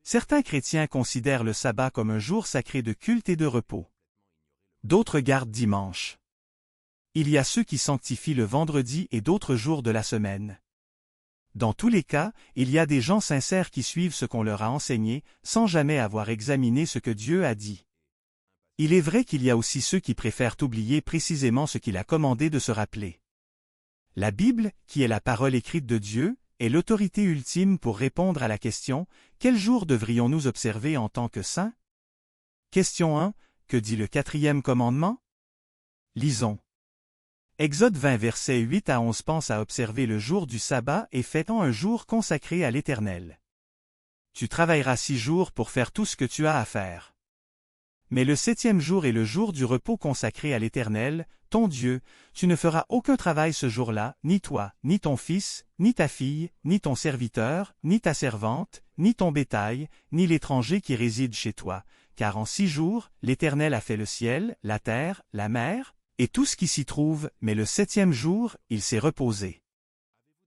Certains chrétiens considèrent le sabbat comme un jour sacré de culte et de repos. D'autres gardent dimanche. Il y a ceux qui sanctifient le vendredi et d'autres jours de la semaine. Dans tous les cas, il y a des gens sincères qui suivent ce qu'on leur a enseigné, sans jamais avoir examiné ce que Dieu a dit. Il est vrai qu'il y a aussi ceux qui préfèrent oublier précisément ce qu'il a commandé de se rappeler. La Bible, qui est la parole écrite de Dieu, est l'autorité ultime pour répondre à la question « Quel jour devrions-nous observer en tant que saints ?» Question 1. Que dit le 4e commandement? Lisons. Exode 20 versets 8 à 11 pense à observer le jour du sabbat et fêtant un jour consacré à l'Éternel. Tu travailleras 6 jours pour faire tout ce que tu as à faire. Mais le 7e jour est le jour du repos consacré à l'Éternel, ton Dieu, tu ne feras aucun travail ce jour-là, ni toi, ni ton fils, ni ta fille, ni ton serviteur, ni ta servante, ni ton bétail, ni l'étranger qui réside chez toi, car en 6 jours, l'Éternel a fait le ciel, la terre, la mer, et tout ce qui s'y trouve, mais le 7e jour, il s'est reposé.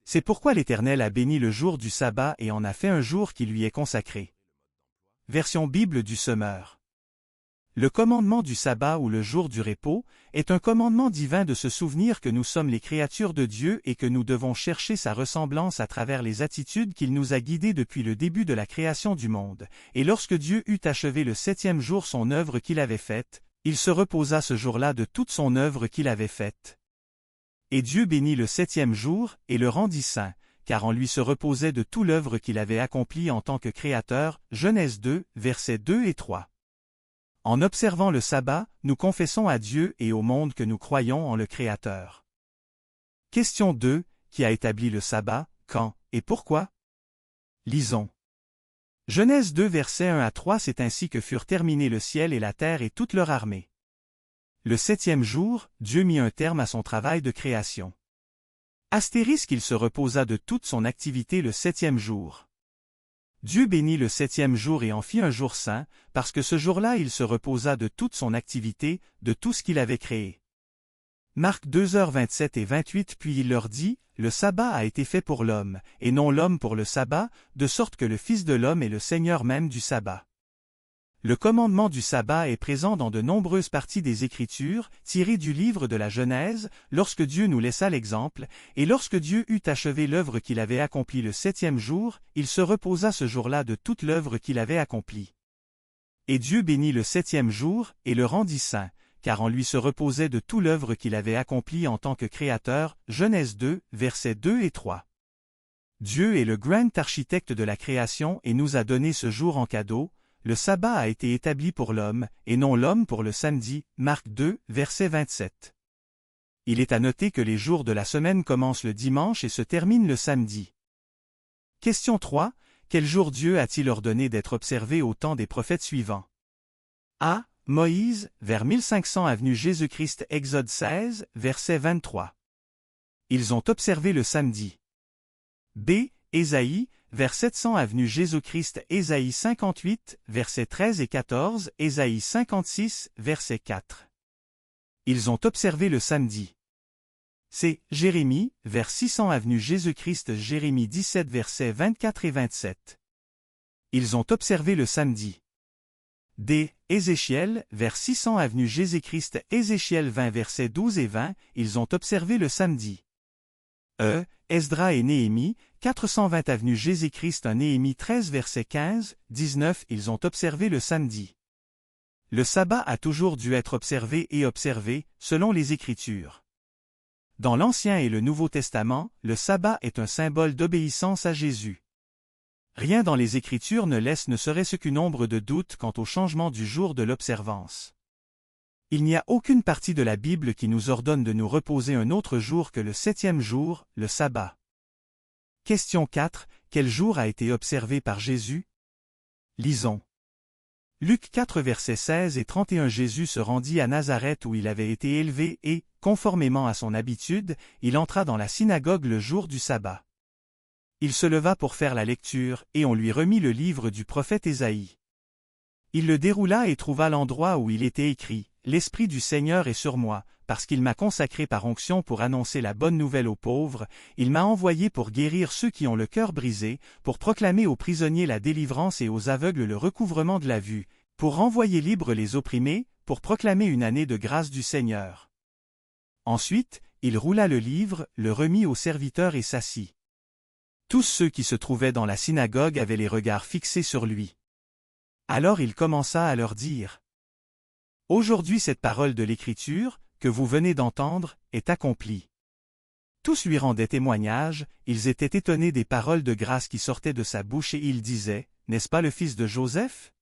C'est pourquoi l'Éternel a béni le jour du sabbat et en a fait un jour qui lui est consacré. Version Bible du Semeur. Le commandement du sabbat ou le jour du repos est un commandement divin de se souvenir que nous sommes les créatures de Dieu et que nous devons chercher sa ressemblance à travers les attitudes qu'il nous a guidées depuis le début de la création du monde. Et lorsque Dieu eut achevé le 7e jour son œuvre qu'il avait faite, il se reposa ce jour-là de toute son œuvre qu'il avait faite. Et Dieu bénit le 7e jour et le rendit saint, car en lui se reposait de toute l'œuvre qu'il avait accomplie en tant que créateur. Genèse 2, versets 2 et 3. En observant le sabbat, nous confessons à Dieu et au monde que nous croyons en le Créateur. Question 2. Qui a établi le sabbat, quand et pourquoi? Lisons. Genèse 2 versets 1 à 3 C'est ainsi que furent terminés le ciel et la terre et toute leur armée. Le 7e jour, Dieu mit un terme à son travail de création. Astérisque il se reposa de toute son activité le 7e jour. Dieu bénit le 7e jour et en fit un jour saint, parce que ce jour-là il se reposa de toute son activité, de tout ce qu'il avait créé. Marc 2h27 et 28 Puis il leur dit, le sabbat a été fait pour l'homme, et non l'homme pour le sabbat, de sorte que le Fils de l'homme est le Seigneur même du sabbat. Le commandement du sabbat est présent dans de nombreuses parties des Écritures, tirées du livre de la Genèse, lorsque Dieu nous laissa l'exemple, et lorsque Dieu eut achevé l'œuvre qu'il avait accomplie le 7e jour, il se reposa ce jour-là de toute l'œuvre qu'il avait accomplie. Et Dieu bénit le 7e jour, et le rendit saint, car en lui se reposait de toute l'œuvre qu'il avait accomplie en tant que Créateur. Genèse 2, versets 2 et 3. Dieu est le grand architecte de la création et nous a donné ce jour en cadeau. Le sabbat a été établi pour l'homme, et non l'homme pour le samedi. Marc 2, verset 27. Il est à noter que les jours de la semaine commencent le dimanche et se terminent le samedi. Question 3. Quel jour Dieu a-t-il ordonné d'être observé au temps des prophètes suivants? A. Moïse, vers 1500 avenue Jésus-Christ. Exode 16, verset 23. Ils ont observé le samedi. B. Ésaïe, vers 700 avenue Jésus-Christ. Ésaïe 58, versets 13 et 14. Ésaïe 56, verset 4. Ils ont observé le samedi. C. Jérémie, vers 600 avenue Jésus-Christ. Jérémie 17, versets 24 et 27. Ils ont observé le samedi. D. Ézéchiel, vers 600 avenue Jésus-Christ. Ézéchiel 20, versets 12 et 20. Ils ont observé le samedi. E. Esdras et Néhémie, 420 avenue Jésus-Christ. Néhémie 13 versets 15, 19. Ils ont observé le samedi. Le sabbat a toujours dû être observé et observé, selon les Écritures. Dans l'Ancien et le Nouveau Testament, le sabbat est un symbole d'obéissance à Jésus. Rien dans les Écritures ne laisse ne serait-ce qu'une ombre de doute quant au changement du jour de l'observance. Il n'y a aucune partie de la Bible qui nous ordonne de nous reposer un autre jour que le 7e jour, le sabbat. Question 4. Quel jour a été observé par Jésus? Lisons. Luc 4 versets 16 et 31 Jésus se rendit à Nazareth où il avait été élevé et, conformément à son habitude, il entra dans la synagogue le jour du sabbat. Il se leva pour faire la lecture, et on lui remit le livre du prophète Ésaïe. Il le déroula et trouva l'endroit où il était écrit, l'Esprit du Seigneur est sur moi, parce qu'il m'a consacré par onction pour annoncer la bonne nouvelle aux pauvres, il m'a envoyé pour guérir ceux qui ont le cœur brisé, pour proclamer aux prisonniers la délivrance et aux aveugles le recouvrement de la vue, pour renvoyer libres les opprimés, pour proclamer une année de grâce du Seigneur. » Ensuite, il roula le livre, le remit au serviteur et s'assit. Tous ceux qui se trouvaient dans la synagogue avaient les regards fixés sur lui. Alors il commença à leur dire: « Aujourd'hui cette parole de l'Écriture, que vous venez d'entendre, est accomplie. » Tous lui rendaient témoignage, ils étaient étonnés des paroles de grâce qui sortaient de sa bouche et ils disaient: « N'est-ce pas le fils de Joseph? »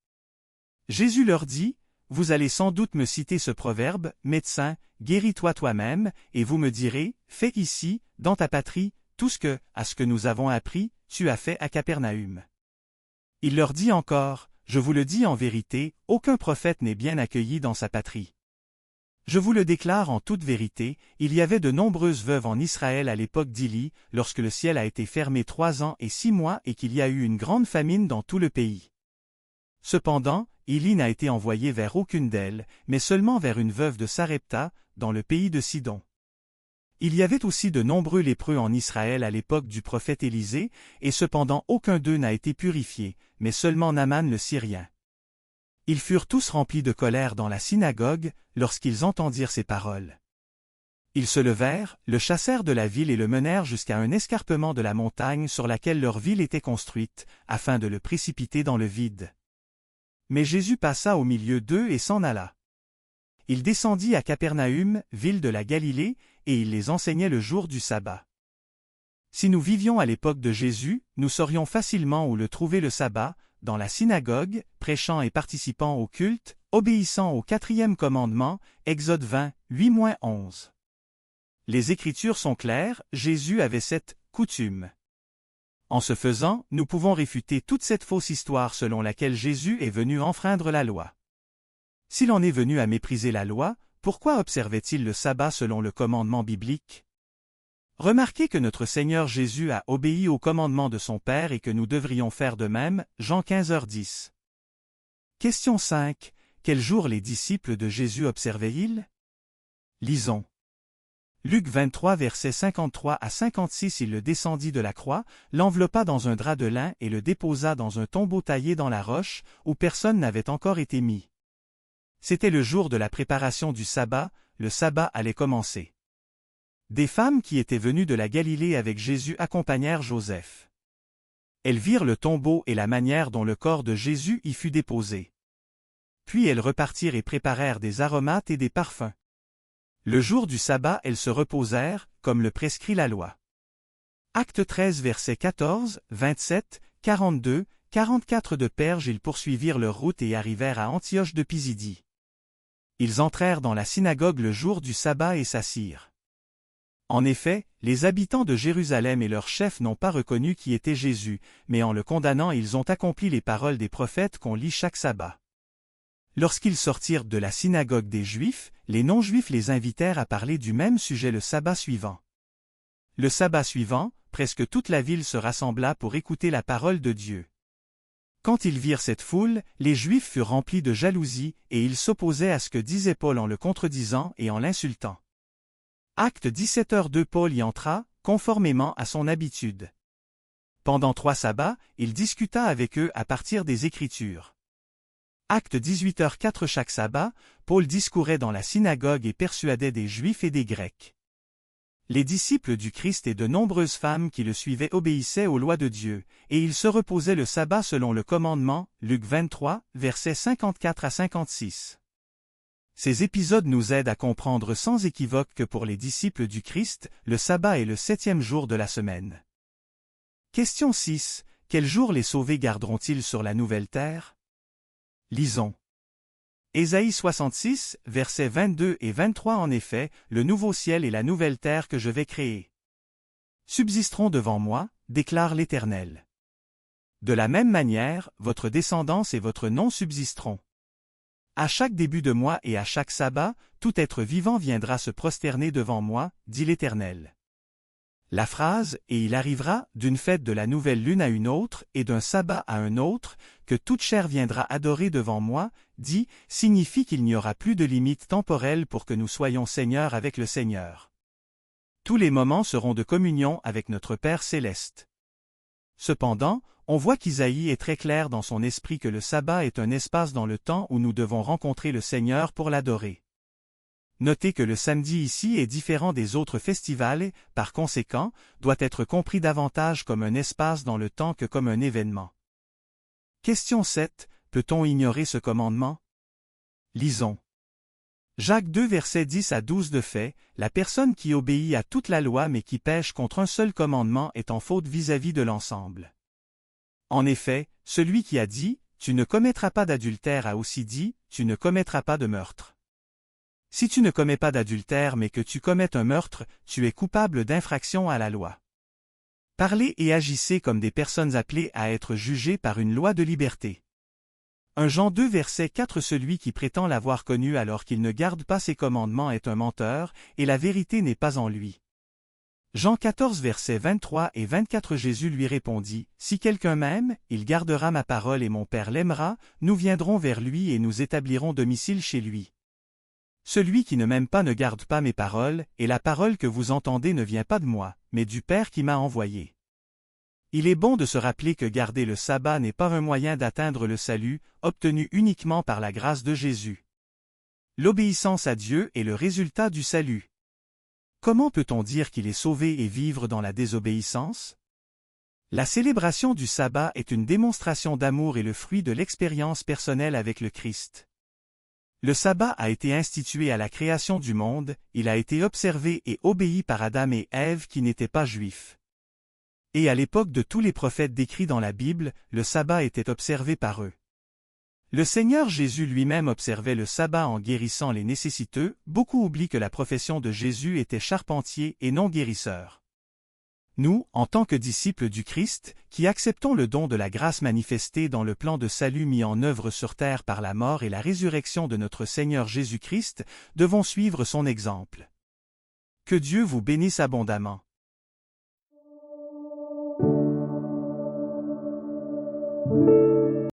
Jésus leur dit: « Vous allez sans doute me citer ce proverbe: Médecin, guéris-toi toi-même, et vous me direz: Fais ici, dans ta patrie, tout ce que, à ce que nous avons appris, tu as fait à Capernaüm. » Il leur dit encore: « Je vous le dis en vérité, aucun prophète n'est bien accueilli dans sa patrie. Je vous le déclare en toute vérité, il y avait de nombreuses veuves en Israël à l'époque d'Élie, lorsque le ciel a été fermé 3 ans et 6 mois et qu'il y a eu une grande famine dans tout le pays. Cependant, Élie n'a été envoyé vers aucune d'elles, mais seulement vers une veuve de Sarepta, dans le pays de Sidon. Il y avait aussi de nombreux lépreux en Israël à l'époque du prophète Élisée, et cependant aucun d'eux n'a été purifié, mais seulement Naaman le Syrien. Ils furent tous remplis de colère dans la synagogue, lorsqu'ils entendirent ces paroles. Ils se levèrent, le chassèrent de la ville et le menèrent jusqu'à un escarpement de la montagne sur laquelle leur ville était construite, afin de le précipiter dans le vide. Mais Jésus passa au milieu d'eux et s'en alla. Il descendit à Capernaüm, ville de la Galilée, et il les enseignait le jour du sabbat. Si nous vivions à l'époque de Jésus, nous saurions facilement où le trouver le sabbat, dans la synagogue, prêchant et participant au culte, obéissant au 4e commandement, Exode 20, 8-11. Les Écritures sont claires, Jésus avait cette coutume. En ce faisant, nous pouvons réfuter toute cette fausse histoire selon laquelle Jésus est venu enfreindre la loi. S'il en est venu à mépriser la loi, pourquoi observait-il le sabbat selon le commandement biblique? Remarquez que notre Seigneur Jésus a obéi au commandement de son Père et que nous devrions faire de même, Jean 15h10. Question 5. Quel jour les disciples de Jésus observaient-ils? Lisons. Luc 23 versets 53 à 56. Il le descendit de la croix, l'enveloppa dans un drap de lin et le déposa dans un tombeau taillé dans la roche, où personne n'avait encore été mis. C'était le jour de la préparation du sabbat, le sabbat allait commencer. Des femmes qui étaient venues de la Galilée avec Jésus accompagnèrent Joseph. Elles virent le tombeau et la manière dont le corps de Jésus y fut déposé. Puis elles repartirent et préparèrent des aromates et des parfums. Le jour du sabbat elles se reposèrent, comme le prescrit la loi. Acte 13 versets 14, 27, 42, 44 de Perge. Ils poursuivirent leur route et arrivèrent à Antioche de Pisidie. Ils entrèrent dans la synagogue le jour du sabbat et s'assirent. En effet, les habitants de Jérusalem et leurs chefs n'ont pas reconnu qui était Jésus, mais en le condamnant ils ont accompli les paroles des prophètes qu'on lit chaque sabbat. Lorsqu'ils sortirent de la synagogue des Juifs, les non-Juifs les invitèrent à parler du même sujet le sabbat suivant. Le sabbat suivant, presque toute la ville se rassembla pour écouter la parole de Dieu. Quand ils virent cette foule, les Juifs furent remplis de jalousie, et ils s'opposaient à ce que disait Paul en le contredisant et en l'insultant. Acte 17h2. Paul y entra, conformément à son habitude. Pendant 3 sabbats, il discuta avec eux à partir des Écritures. Acte 18h4. Chaque sabbat, Paul discourait dans la synagogue et persuadait des Juifs et des Grecs. Les disciples du Christ et de nombreuses femmes qui le suivaient obéissaient aux lois de Dieu, et ils se reposaient le sabbat selon le commandement, Luc 23, versets 54 à 56. Ces épisodes nous aident à comprendre sans équivoque que pour les disciples du Christ, le sabbat est le 7e jour de la semaine. Question 6. Quel jour les sauvés garderont-ils sur la nouvelle terre? Lisons. Ésaïe 66, versets 22 et 23. En effet, le nouveau ciel et la nouvelle terre que je vais créer subsisteront devant moi, déclare l'Éternel. De la même manière, votre descendance et votre nom subsisteront. À chaque début de mois et à chaque sabbat, tout être vivant viendra se prosterner devant moi, dit l'Éternel. La phrase « Et il arrivera, d'une fête de la nouvelle lune à une autre, et d'un sabbat à un autre, que toute chair viendra adorer devant moi », dit, signifie qu'il n'y aura plus de limite temporelle pour que nous soyons Seigneur avec le Seigneur. Tous les moments seront de communion avec notre Père céleste. Cependant, on voit qu'Isaïe est très clair dans son esprit que le sabbat est un espace dans le temps où nous devons rencontrer le Seigneur pour l'adorer. Notez que le samedi ici est différent des autres festivals et, par conséquent, doit être compris davantage comme un espace dans le temps que comme un événement. Question 7. Peut-on ignorer ce commandement? Lisons. Jacques 2 versets 10 à 12 de fait, la personne qui obéit à toute la loi mais qui pêche contre un seul commandement est en faute vis-à-vis de l'ensemble. En effet, celui qui a dit « Tu ne commettras pas d'adultère » a aussi dit « Tu ne commettras pas de meurtre ». Si tu ne commets pas d'adultère mais que tu commets un meurtre, tu es coupable d'infraction à la loi. Parlez et agissez comme des personnes appelées à être jugées par une loi de liberté. 1 Jean 2 verset 4 Celui qui prétend l'avoir connu alors qu'il ne garde pas ses commandements est un menteur, et la vérité n'est pas en lui. Jean 14 versets 23 et 24 Jésus lui répondit, « Si quelqu'un m'aime, il gardera ma parole et mon Père l'aimera, nous viendrons vers lui et nous établirons domicile chez lui. Celui qui ne m'aime pas ne garde pas mes paroles, et la parole que vous entendez ne vient pas de moi, mais du Père qui m'a envoyé. » Il est bon de se rappeler que garder le sabbat n'est pas un moyen d'atteindre le salut, obtenu uniquement par la grâce de Jésus. L'obéissance à Dieu est le résultat du salut. Comment peut-on dire qu'il est sauvé et vivre dans la désobéissance? La célébration du sabbat est une démonstration d'amour et le fruit de l'expérience personnelle avec le Christ. Le sabbat a été institué à la création du monde, il a été observé et obéi par Adam et Ève qui n'étaient pas juifs. Et à l'époque de tous les prophètes décrits dans la Bible, le sabbat était observé par eux. Le Seigneur Jésus lui-même observait le sabbat en guérissant les nécessiteux, beaucoup oublient que la profession de Jésus était charpentier et non guérisseur. Nous, en tant que disciples du Christ, qui acceptons le don de la grâce manifestée dans le plan de salut mis en œuvre sur terre par la mort et la résurrection de notre Seigneur Jésus-Christ, devons suivre son exemple. Que Dieu vous bénisse abondamment.